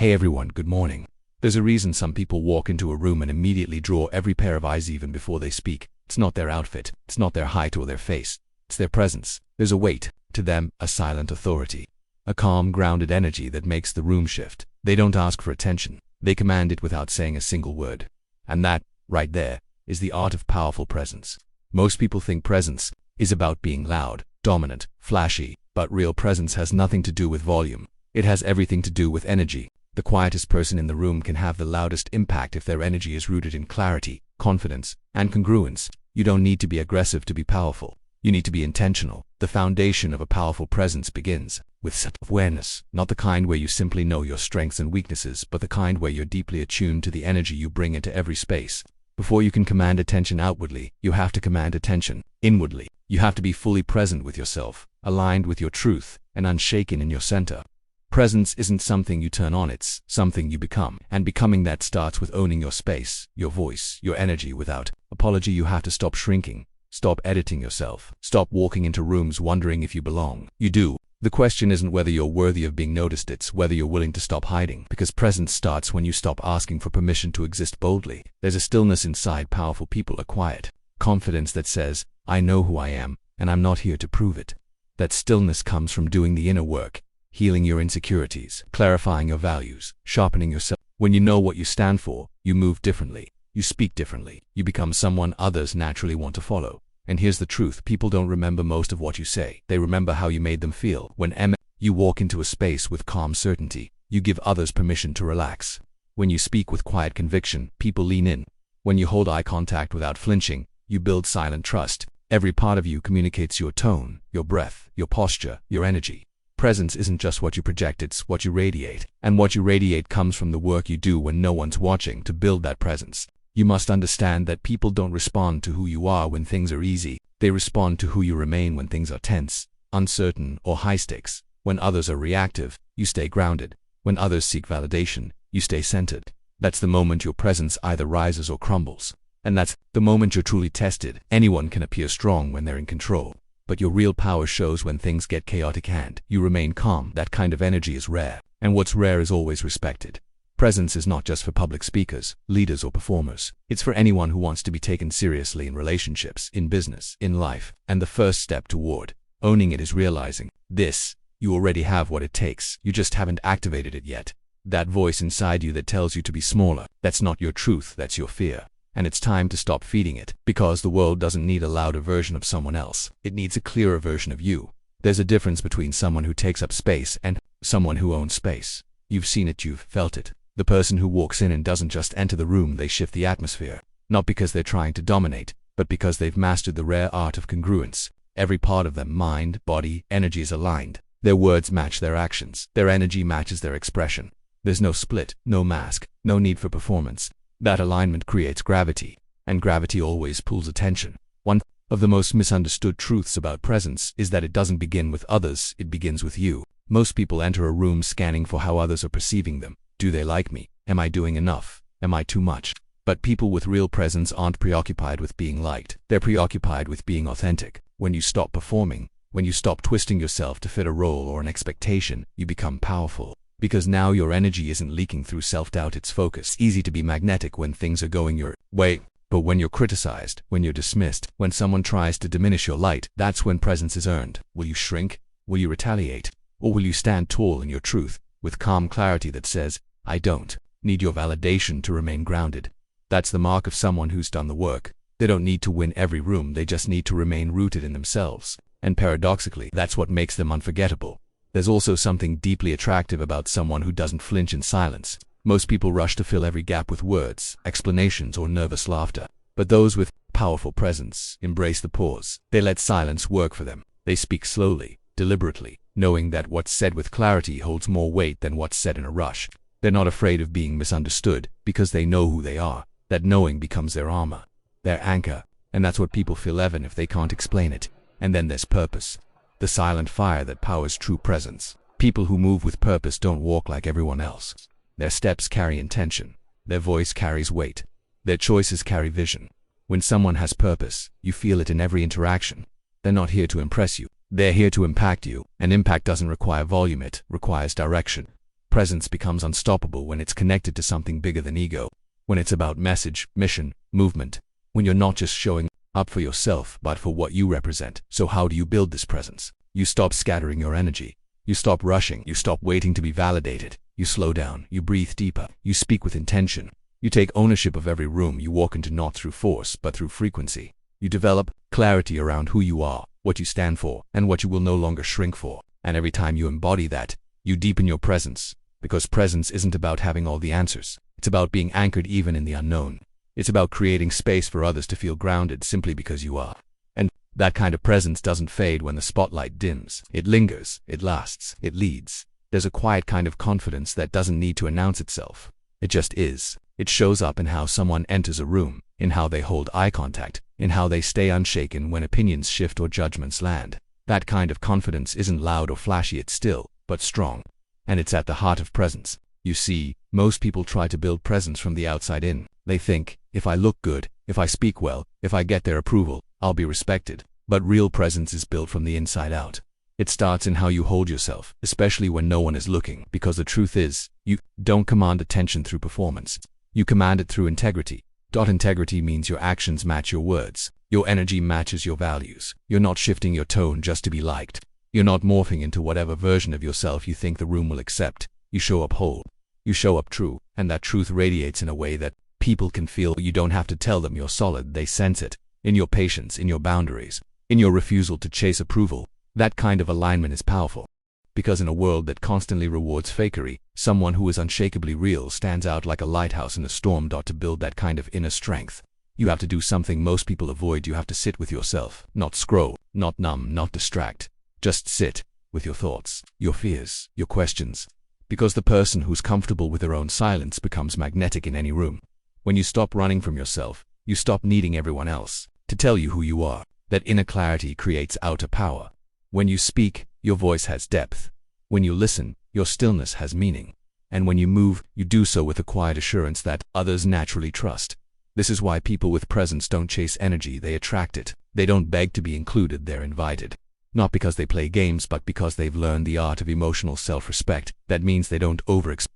Hey everyone, good morning. There's a reason some people walk into a room and immediately draw every pair of eyes even before they speak. It's not their outfit, it's not their height or their face, it's their presence. There's a weight to them, a silent authority, a calm, grounded energy that makes the room shift. They don't ask for attention, they command it without saying a single word. And that, right there, is the art of powerful presence. Most people think presence is about being loud, dominant, flashy, but real presence has nothing to do with volume. It has everything to do with energy. The quietest person in the room can have the loudest impact if their energy is rooted in clarity, confidence, and congruence. You don't need to be aggressive to be powerful. You need to be intentional. The foundation of a powerful presence begins with self-awareness, not the kind where you simply know your strengths and weaknesses, but the kind where you're deeply attuned to the energy you bring into every space. Before you can command attention outwardly, you have to command attention inwardly. You have to be fully present with yourself, aligned with your truth, and unshaken in your center. Presence isn't something you turn on, it's something you become. And becoming that starts with owning your space, your voice, your energy without apology. You have to stop shrinking, stop editing yourself, stop walking into rooms wondering if you belong. You do. The question isn't whether you're worthy of being noticed, it's whether you're willing to stop hiding. Because presence starts when you stop asking for permission to exist boldly. There's a stillness inside powerful people, a quiet confidence that says, I know who I am, and I'm not here to prove it. That stillness comes from doing the inner work, healing your insecurities, clarifying your values, sharpening yourself. When you know what you stand for, you move differently, you speak differently, you become someone others naturally want to follow. And here's the truth, people don't remember most of what you say. They remember how you made them feel. When you walk into a space with calm certainty, you give others permission to relax. When you speak with quiet conviction, people lean in. When you hold eye contact without flinching, you build silent trust. Every part of you communicates your tone, your breath, your posture, your energy. Presence isn't just what you project, it's what you radiate. And what you radiate comes from the work you do when no one's watching to build that presence. You must understand that people don't respond to who you are when things are easy. They respond to who you remain when things are tense, uncertain, or high stakes. When others are reactive, you stay grounded. When others seek validation, you stay centered. That's the moment your presence either rises or crumbles. And that's the moment you're truly tested. Anyone can appear strong when they're in control, but your real power shows when things get chaotic and you remain calm. That kind of energy is rare, and what's rare is always respected. Presence is not just for public speakers, leaders, or performers. It's for anyone who wants to be taken seriously in relationships, in business, in life. And the first step toward owning it is realizing this: you already have what it takes. You just haven't activated it yet. That voice inside you that tells you to be smaller, that's not your truth, that's your fear. And it's time to stop feeding it, because the world doesn't need a louder version of someone else. It needs a clearer version of you. There's a difference between someone who takes up space and someone who owns space. You've seen it, you've felt it. The person who walks in and doesn't just enter the room, they shift the atmosphere. Not because they're trying to dominate, but because they've mastered the rare art of congruence. Every part of them, mind, body, energy is aligned. Their words match their actions. Their energy matches their expression. There's no split, no mask, no need for performance. That alignment creates gravity, and gravity always pulls attention. One of the most misunderstood truths about presence is that it doesn't begin with others, it begins with you. Most people enter a room scanning for how others are perceiving them. Do they like me? Am I doing enough? Am I too much? But people with real presence aren't preoccupied with being liked. They're preoccupied with being authentic. When you stop performing, when you stop twisting yourself to fit a role or an expectation, you become powerful. Because now your energy isn't leaking through self-doubt, it's focused. It's easy to be magnetic when things are going your way. But when you're criticized, when you're dismissed, when someone tries to diminish your light, that's when presence is earned. Will you shrink? Will you retaliate? Or will you stand tall in your truth, with calm clarity that says, I don't need your validation to remain grounded? That's the mark of someone who's done the work. They don't need to win every room, they just need to remain rooted in themselves. And paradoxically, that's what makes them unforgettable. There's also something deeply attractive about someone who doesn't flinch in silence. Most people rush to fill every gap with words, explanations, or nervous laughter. But those with powerful presence embrace the pause. They let silence work for them. They speak slowly, deliberately, knowing that what's said with clarity holds more weight than what's said in a rush. They're not afraid of being misunderstood, because they know who they are. That knowing becomes their armor, their anchor, and that's what people feel even if they can't explain it. And then there's purpose. The silent fire that powers true presence. People who move with purpose don't walk like everyone else. Their steps carry intention. Their voice carries weight. Their choices carry vision. When someone has purpose, you feel it in every interaction. They're not here to impress you. They're here to impact you, and impact doesn't require volume, it requires direction. Presence becomes unstoppable when it's connected to something bigger than ego, when it's about message, mission, movement, when you're not just showing up for yourself, but for what you represent. So how do you build this presence? You stop scattering your energy. You stop rushing. You stop waiting to be validated. You slow down. You breathe deeper. You speak with intention. You take ownership of every room you walk into, not through force, but through frequency. You develop clarity around who you are, what you stand for, and what you will no longer shrink for. And every time you embody that, you deepen your presence. Because presence isn't about having all the answers. It's about being anchored even in the unknown. It's about creating space for others to feel grounded simply because you are. And that kind of presence doesn't fade when the spotlight dims. It lingers, it lasts, it leads. There's a quiet kind of confidence that doesn't need to announce itself. It just is. It shows up in how someone enters a room, in how they hold eye contact, in how they stay unshaken when opinions shift or judgments land. That kind of confidence isn't loud or flashy, it's still, but strong. And it's at the heart of presence. You see, most people try to build presence from the outside in. They think, if I look good, if I speak well, if I get their approval, I'll be respected. But real presence is built from the inside out. It starts in how you hold yourself, especially when no one is looking, because the truth is, you don't command attention through performance. You command it through integrity. Integrity means your actions match your words. Your energy matches your values. You're not shifting your tone just to be liked. You're not morphing into whatever version of yourself you think the room will accept. You show up whole. You show up true, and that truth radiates in a way that people can feel. You don't have to tell them you're solid, they sense it. In your patience, in your boundaries, in your refusal to chase approval. That kind of alignment is powerful. Because in a world that constantly rewards fakery, someone who is unshakably real stands out like a lighthouse in a storm. To build that kind of inner strength, you have to do something most people avoid. You have to sit with yourself, not scroll, not numb, not distract. Just sit with your thoughts, your fears, your questions. Because the person who's comfortable with their own silence becomes magnetic in any room. When you stop running from yourself, you stop needing everyone else to tell you who you are. That inner clarity creates outer power. When you speak, your voice has depth. When you listen, your stillness has meaning. And when you move, you do so with a quiet assurance that others naturally trust. This is why people with presence don't chase energy, they attract it. They don't beg to be included, they're invited. Not because they play games, but because they've learned the art of emotional self-respect. That means they don't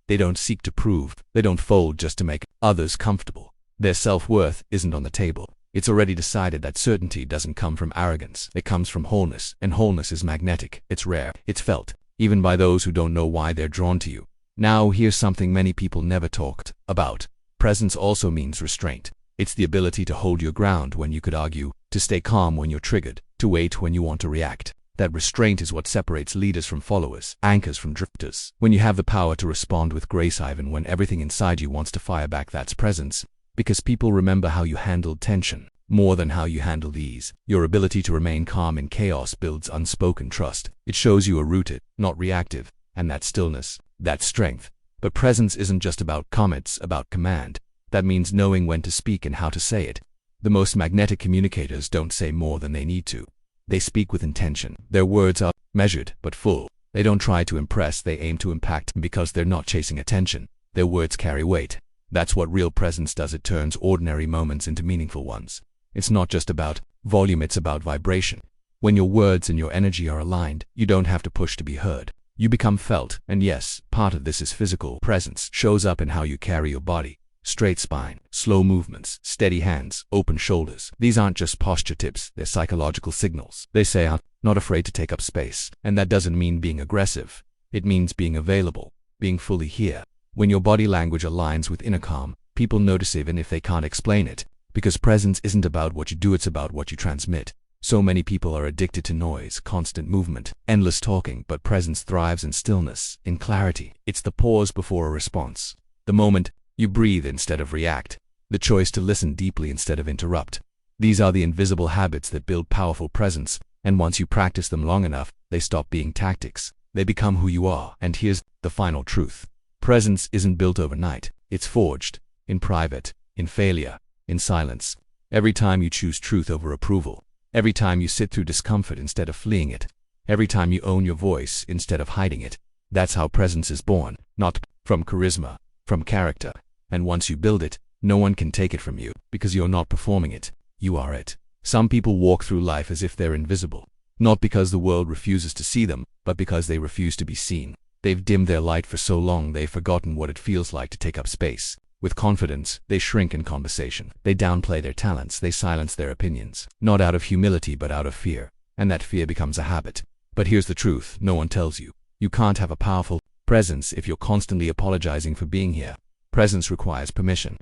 they don't seek to prove, they don't fold just to make others comfortable. Their self-worth isn't on the table. It's already decided that certainty doesn't come from arrogance, it comes from wholeness, and wholeness is magnetic, it's rare, it's felt, even by those who don't know why they're drawn to you. Now here's something many people never talked about. Presence also means restraint. It's the ability to hold your ground when you could argue, to stay calm when you're triggered, to wait when you want to react. That restraint is what separates leaders from followers, anchors from drifters. When you have the power to respond with grace even when everything inside you wants to fire back, that's presence. Because people remember how you handled tension, more than how you handled ease. Your ability to remain calm in chaos builds unspoken trust. It shows you are rooted, not reactive, and that stillness, that strength. But presence isn't just about comments, about command. That means knowing when to speak and how to say it. The most magnetic communicators don't say more than they need to. They speak with intention. Their words are measured but full. They don't try to impress, they aim to impact. Because they're not chasing attention, their words carry weight. That's what real presence does. It turns ordinary moments into meaningful ones. It's not just about volume, it's about vibration. When your words and your energy are aligned, you don't have to push to be heard. You become felt, and yes, part of this is physical. Presence shows up in how you carry your body. Straight spine, slow movements, steady hands, open shoulders. These aren't just posture tips, they're psychological signals. They say, I'm not afraid to take up space. And that doesn't mean being aggressive. It means being available, being fully here. When your body language aligns with inner calm, people notice even if they can't explain it. Because presence isn't about what you do, it's about what you transmit. So many people are addicted to noise, constant movement, endless talking, but presence thrives in stillness, in clarity. It's the pause before a response. The moment you breathe instead of react. The choice to listen deeply instead of interrupt. These are the invisible habits that build powerful presence, and once you practice them long enough, they stop being tactics. They become who you are. And here's the final truth. Presence isn't built overnight. It's forged. In private, in failure, in silence. Every time you choose truth over approval. Every time you sit through discomfort instead of fleeing it. Every time you own your voice instead of hiding it. That's how presence is born. Not from charisma, from character. And once you build it, no one can take it from you, because you're not performing it, you are it. Some people walk through life as if they're invisible, not because the world refuses to see them, but because they refuse to be seen. They've dimmed their light for so long they've forgotten what it feels like to take up space. With confidence, they shrink in conversation. They downplay their talents, they silence their opinions. Not out of humility but out of fear. And that fear becomes a habit. But here's the truth, no one tells you. You can't have a powerful presence if you're constantly apologizing for being here. Presence requires permission.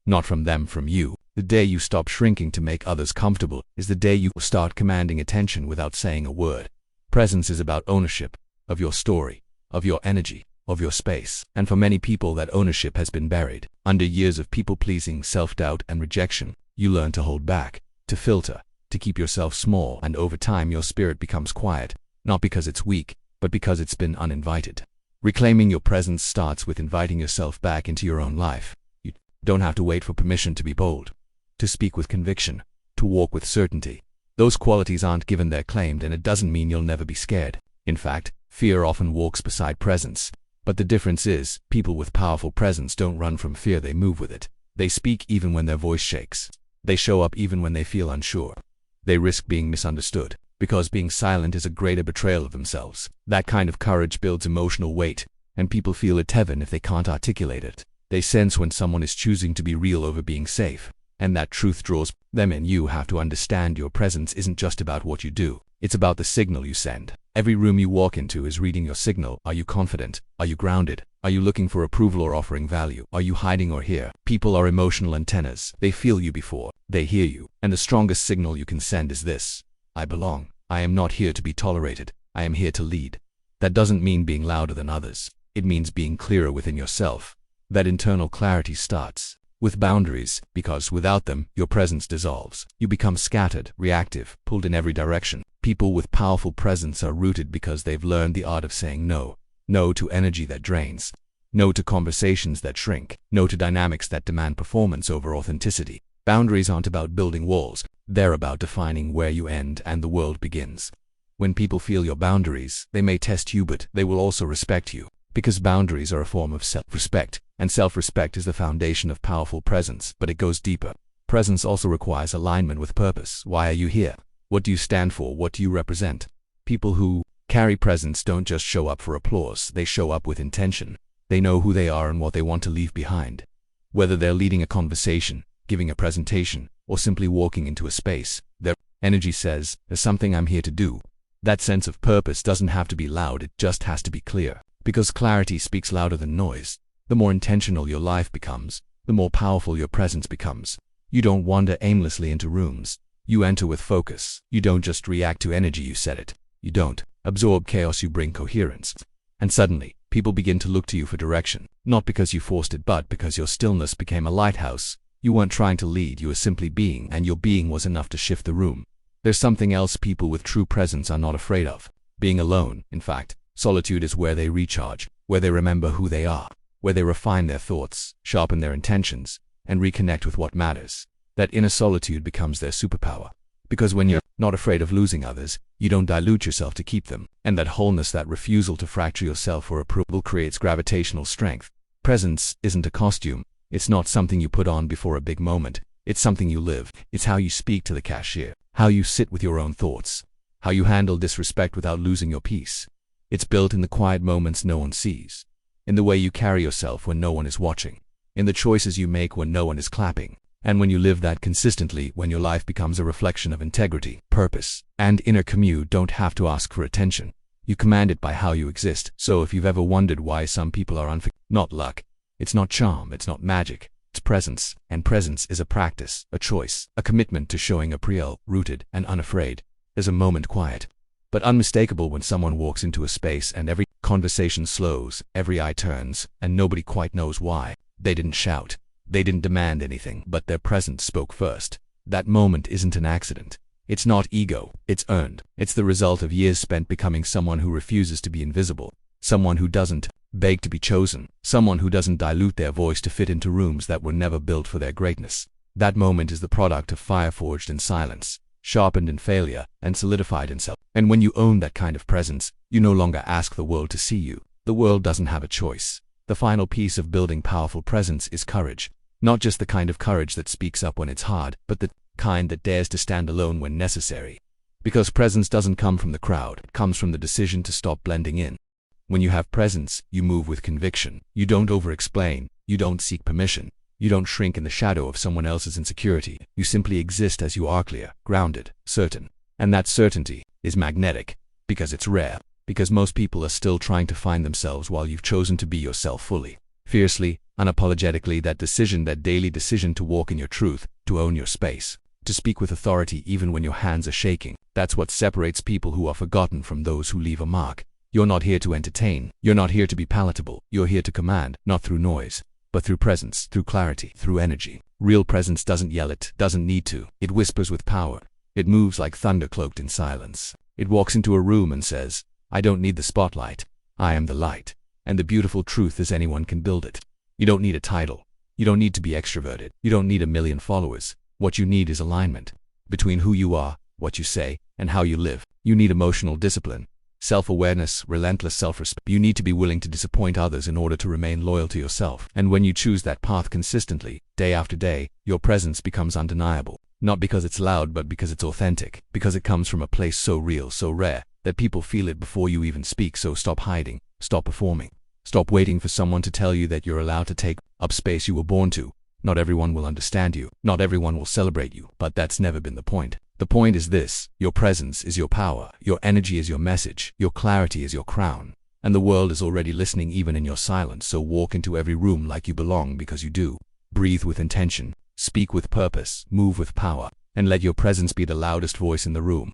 Not from them, from you. The day you stop shrinking to make others comfortable is the day you start commanding attention without saying a word. Presence is about ownership of your story, of your energy, of your space. And for many people that ownership has been buried. Under years of people-pleasing, self-doubt and rejection, you learn to hold back, to filter, to keep yourself small, and over time your spirit becomes quiet, not because it's weak, but because it's been uninvited. Reclaiming your presence starts with inviting yourself back into your own life. You don't have to wait for permission to be bold, to speak with conviction, to walk with certainty. Those qualities aren't given, they're claimed, and it doesn't mean you'll never be scared. In fact, fear often walks beside presence. But the difference is, people with powerful presence don't run from fear, they move with it. They speak even when their voice shakes. They show up even when they feel unsure. They risk being misunderstood, because being silent is a greater betrayal of themselves. That kind of courage builds emotional weight, and people feel it even if they can't articulate it. They sense when someone is choosing to be real over being safe, and that truth draws them in. You have to understand your presence isn't just about what you do, it's about the signal you send. Every room you walk into is reading your signal. Are you confident? Are you grounded? Are you looking for approval or offering value? Are you hiding or here? People are emotional antennas. They feel you before they hear you. And the strongest signal you can send is this: I belong. I am not here to be tolerated. I am here to lead. That doesn't mean being louder than others. It means being clearer within yourself. That internal clarity starts with boundaries, because without them, your presence dissolves. You become scattered, reactive, pulled in every direction. People with powerful presence are rooted because they've learned the art of saying no. No to energy that drains. No to conversations that shrink. No to dynamics that demand performance over authenticity. Boundaries aren't about building walls. They're about defining where you end and the world begins. When people feel your boundaries, they may test you, but they will also respect you. Because boundaries are a form of self-respect, and self-respect is the foundation of powerful presence, but it goes deeper. Presence also requires alignment with purpose. Why are you here? What do you stand for? What do you represent? People who carry presence don't just show up for applause, they show up with intention. They know who they are and what they want to leave behind. Whether they're leading a conversation, giving a presentation, or simply walking into a space, their energy says, there's something I'm here to do. That sense of purpose doesn't have to be loud, it just has to be clear. Because clarity speaks louder than noise. The more intentional your life becomes, the more powerful your presence becomes. You don't wander aimlessly into rooms. You enter with focus. You don't just react to energy, you set it. You don't absorb chaos, you bring coherence. And suddenly, people begin to look to you for direction. Not because you forced it, but because your stillness became a lighthouse. You weren't trying to lead, you were simply being, and your being was enough to shift the room. There's something else people with true presence are not afraid of. Being alone, in fact. Solitude is where they recharge, where they remember who they are, where they refine their thoughts, sharpen their intentions, and reconnect with what matters. That inner solitude becomes their superpower. Because when you're not afraid of losing others, you don't dilute yourself to keep them. And that wholeness, that refusal to fracture yourself for approval, creates gravitational strength. Presence isn't a costume. It's not something you put on before a big moment. It's something you live. It's how you speak to the cashier, how you sit with your own thoughts, how you handle disrespect without losing your peace. It's built in the quiet moments no one sees, in the way you carry yourself when no one is watching, in the choices you make when no one is clapping. And when you live that consistently, when your life becomes a reflection of integrity, purpose, and inner commune, don't have to ask for attention. You command it by how you exist. So if you've ever wondered why some people are not luck, it's not charm, it's not magic, it's presence. And presence is a practice, a choice, a commitment to showing up real, rooted, and unafraid. There's a moment quiet, but unmistakable when someone walks into a space and every conversation slows, every eye turns, and nobody quite knows why. They didn't shout. They didn't demand anything, but their presence spoke first. That moment isn't an accident. It's not ego, it's earned. It's the result of years spent becoming someone who refuses to be invisible, someone who doesn't beg to be chosen, someone who doesn't dilute their voice to fit into rooms that were never built for their greatness. That moment is the product of fire forged in silence, sharpened in failure, and solidified in self. And when you own that kind of presence, you no longer ask the world to see you. The world doesn't have a choice. The final piece of building powerful presence is courage. Not just the kind of courage that speaks up when it's hard, but the kind that dares to stand alone when necessary. Because presence doesn't come from the crowd, it comes from the decision to stop blending in. When you have presence, you move with conviction. You don't over-explain. You don't seek permission. You don't shrink in the shadow of someone else's insecurity. You simply exist as you are, clear, grounded, certain. And that certainty is magnetic, because it's rare, because most people are still trying to find themselves while you've chosen to be yourself fully, fiercely, unapologetically. That decision, that daily decision to walk in your truth, to own your space, to speak with authority even when your hands are shaking. That's what separates people who are forgotten from those who leave a mark. You're not here to entertain. You're not here to be palatable. You're here to command, not through noise, but through presence, through clarity, through energy. Real presence doesn't yell, it doesn't need to. It whispers with power. It moves like thunder cloaked in silence. It walks into a room and says, I don't need the spotlight. I am the light. And the beautiful truth is anyone can build it. You don't need a title. You don't need to be extroverted. You don't need 1 million followers. What you need is alignment between who you are, what you say, and how you live. You need emotional discipline, self-awareness, relentless self-respect. You need to be willing to disappoint others in order to remain loyal to yourself. And when you choose that path consistently, day after day, your presence becomes undeniable. Not because it's loud, but because it's authentic. Because it comes from a place so real, so rare, that people feel it before you even speak. So stop hiding. Stop performing. Stop waiting for someone to tell you that you're allowed to take up space you were born to. Not everyone will understand you. Not everyone will celebrate you. But that's never been the point. The point is this: your presence is your power. Your energy is your message. Your clarity is your crown. And the world is already listening even in your silence. So walk into every room like you belong, because you do. Breathe with intention. Speak with purpose. Move with power. And let your presence be the loudest voice in the room.